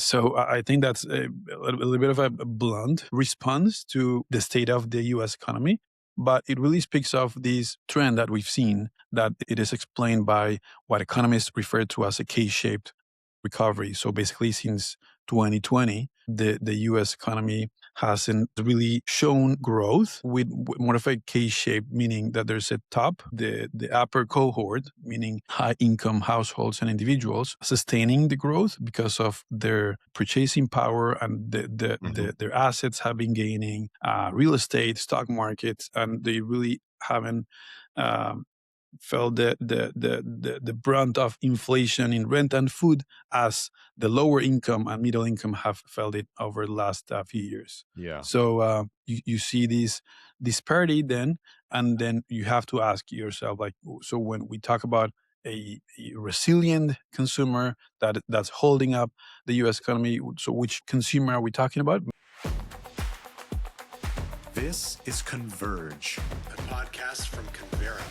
So I think that's a little bit of a blunt response to the state of the U.S. economy, but it really speaks of this trend that we've seen that it is explained by what economists refer to as a K-shaped recovery. So basically, since 2020, the U.S. economy hasn't really shown growth with more of a K-shape, meaning that there's a top, the upper cohort, meaning high income households and individuals sustaining the growth because of their purchasing power and their assets have been gaining, real estate, stock markets, and they really haven't um, felt the brunt of inflation in rent and food as the lower income and middle income have felt it over the last few years. Yeah. So you see this disparity then, and then you have to ask yourself, like, so when we talk about a resilient consumer that's holding up the U.S. economy, so which consumer are we talking about? This is Converge, a podcast from Convera.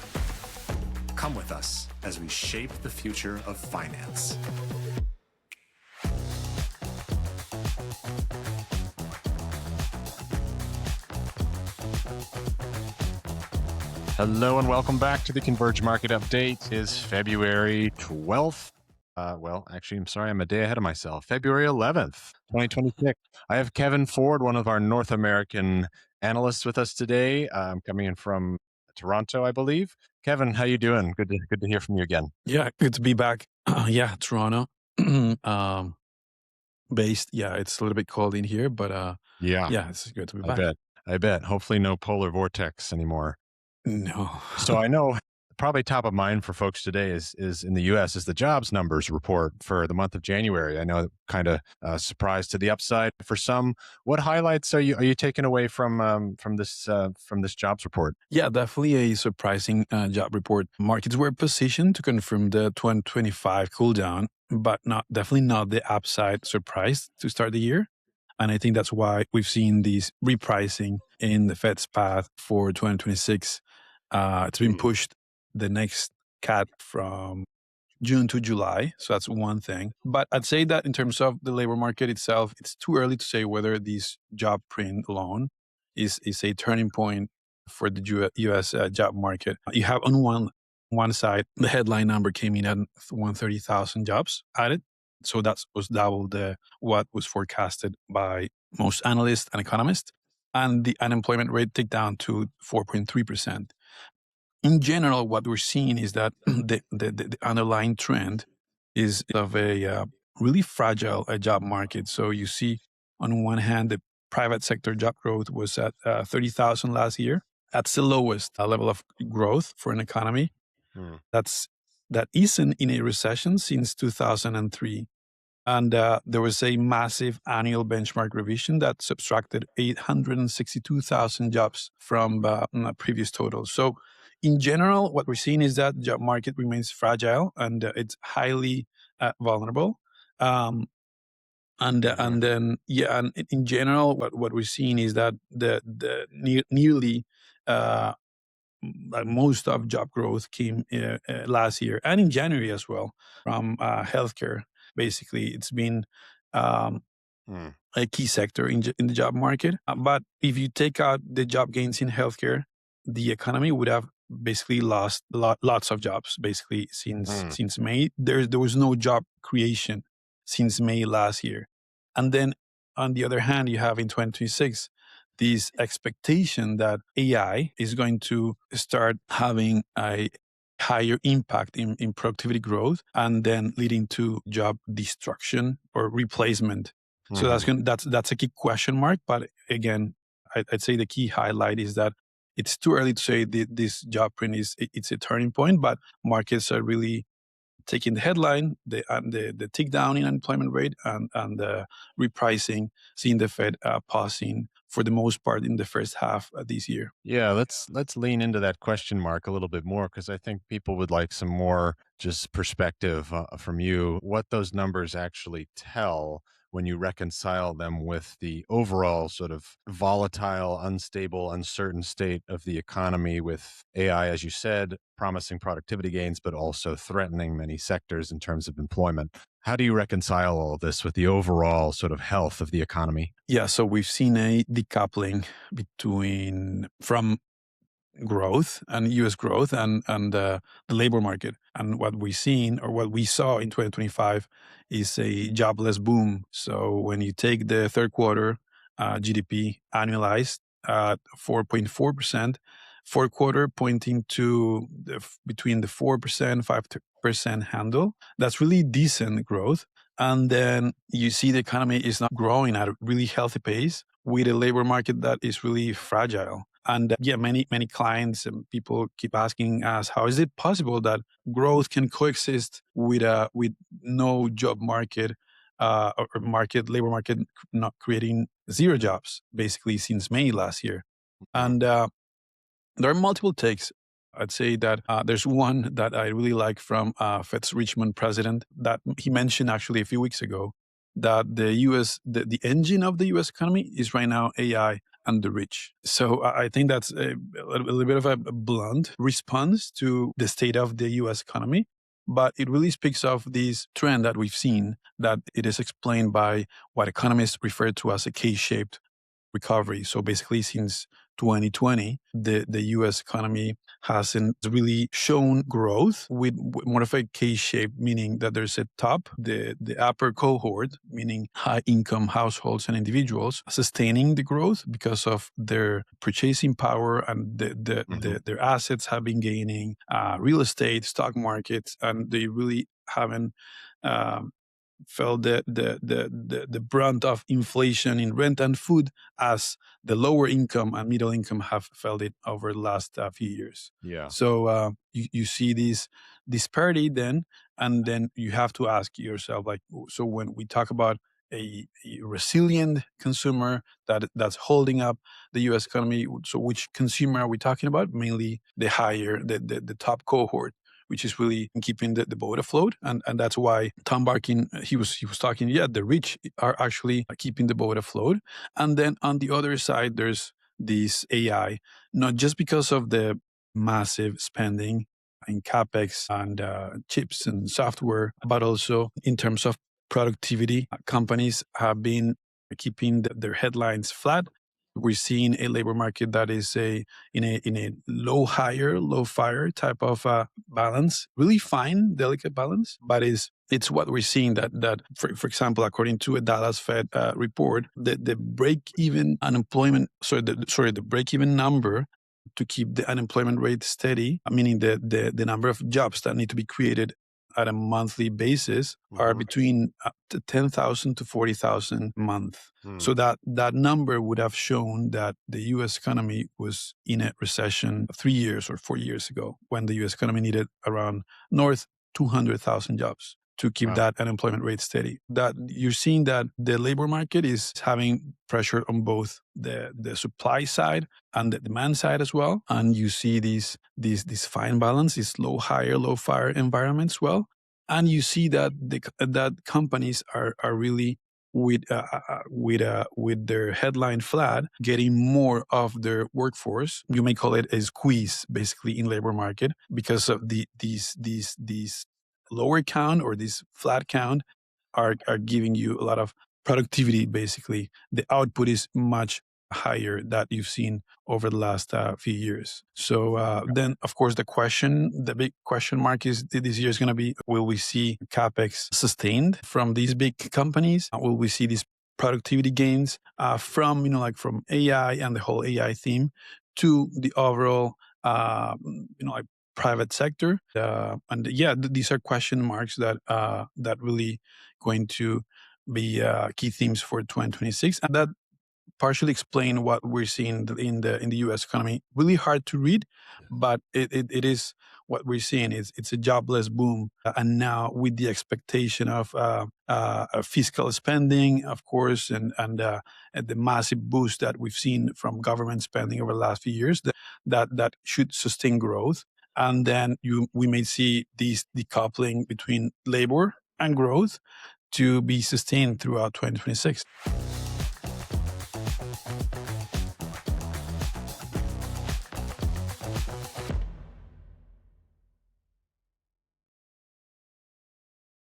Come with us as we shape the future of finance. Hello and welcome back to the Converge Market Update. It is February 12th. I'm a day ahead of myself. February 11th, 2026. I have Kevin Ford, one of our North American analysts, with us today. Coming in from Toronto, I believe. Kevin, how you doing? Good to hear from you again. Yeah, good to be back. Toronto based. Yeah, it's a little bit cold in here, but Yeah, it's good to be back. I bet. Hopefully no polar vortex anymore. No. So I know probably top of mind for folks today is in the U.S. is the jobs numbers report for the month of January. I know kind of surprise to the upside for some. What highlights are you taking away from this jobs report? Yeah, definitely a surprising job report. Markets were positioned to confirm the 2025 cool down, but definitely not the upside surprise to start the year. And I think that's why we've seen these repricing in the Fed's path for 2026. It's been pushed the next cut from June to July. So that's one thing. But I'd say that in terms of the labor market itself, it's too early to say whether this job print alone is a turning point for the U.S. Job market. You have on one side, the headline number came in at 130,000 jobs added. So that was double what was forecasted by most analysts and economists. And the unemployment rate ticked down to 4.3%. In general, what we're seeing is that the underlying trend is of a really fragile job market. So you see, on one hand, the private sector job growth was at 30,000 last year. That's the lowest level of growth for an economy. That isn't in a recession since 2003. And there was a massive annual benchmark revision that subtracted 862,000 jobs from previous totals. So in general, what we're seeing is that the job market remains fragile and it's highly vulnerable. And in general, what we're seeing is that nearly most of job growth came last year and in January as well from healthcare. Basically, it's been a key sector in the job market. But if you take out the job gains in healthcare, the economy would have basically lost lots of jobs. Basically, since May, there was no job creation since May last year. And then on the other hand, you have in 2026 this expectation that AI is going to start having a higher impact in productivity growth and then leading to job destruction or replacement. So that's a key question mark. But again, I'd say the key highlight is that it's too early to say this job print it's a turning point, but markets are really taking the headline, the tick down in unemployment rate and the repricing, seeing the Fed pausing for the most part in the first half of this year. Yeah, let's lean into that question mark a little bit more because I think people would like some more just perspective from you, what those numbers actually tell when you reconcile them with the overall sort of volatile, unstable, uncertain state of the economy with AI, as you said, promising productivity gains, but also threatening many sectors in terms of employment. How do you reconcile all of this with the overall sort of health of the economy? Yeah, so we've seen a decoupling from growth and U.S. growth and the labor market. And what we've seen or what we saw in 2025 is a jobless boom. So when you take the third quarter GDP annualized at 4.4%, fourth quarter pointing to between the 4% 5% handle, that's really decent growth. And then you see the economy is not growing at a really healthy pace with a labor market that is really fragile. And yeah, many clients and people keep asking us, how is it possible that growth can coexist with no job market or labor market not creating zero jobs basically since May last year? And there are multiple takes. I'd say that there's one that I really like from Fed's Richmond president that he mentioned actually a few weeks ago, that the engine of the U.S. economy is right now AI and the rich. So I think that's a little bit of a blunt response to the state of the U.S. economy, but it really speaks of this trend that we've seen, that it is explained by what economists refer to as a K-shaped recovery. So basically, since 2020, the U.S. economy hasn't really shown growth with more of a K-shape, meaning that there's a top, the upper cohort, meaning high income households and individuals, sustaining the growth because of their purchasing power and their assets have been gaining, real estate, stock markets, and they really haven't felt the brunt of inflation in rent and food as the lower income and middle income have felt it over the last few years. Yeah. So you see this disparity then, and then you have to ask yourself, like, so when we talk about a resilient consumer that's holding up the U.S. economy, so which consumer are we talking about? Mainly the higher, the top cohort, which is really keeping the boat afloat. And that's why Tom Barkin, he was talking, the rich are actually keeping the boat afloat. And then on the other side, there's this AI, not just because of the massive spending in CapEx and chips and software, but also in terms of productivity. Companies have been keeping their headlines flat. We're seeing a labor market that is in a low hire, low fire type of balance, really fine, delicate balance. But it's what we're seeing that for example, according to a Dallas Fed report, the break even unemployment, the break even number to keep the unemployment rate steady, meaning the number of jobs that need to be created at a monthly basis are between 10,000 to 40,000 a month. So that number would have shown that the U.S. economy was in a recession 3 years or 4 years ago, when the U.S. economy needed around north 200,000 jobs to keep that unemployment rate steady. That you're seeing that the labor market is having pressure on both the supply side and the demand side as well. And you see these fine balance, these low hire, low fire environments well. And you see that that companies are really with their headline flat, getting more of their workforce. You may call it a squeeze, basically, in labor market because of these lower count or this flat count are giving you a lot of productivity. Basically, the output is much higher that you've seen over the last few years. So then, of course, the big question mark is this year is going to be: will we see capex sustained from these big companies? Will we see these productivity gains from from AI and the whole AI theme to the overall private sector? These are question marks that really going to be key themes for 2026, and that partially explain what we're seeing in the U.S. economy. Really hard to read, but it is what we're seeing. It's a jobless boom, and now with the expectation of fiscal spending, of course, and the massive boost that we've seen from government spending over the last few years, that should sustain growth. And then we may see this decoupling between labor and growth to be sustained throughout 2026.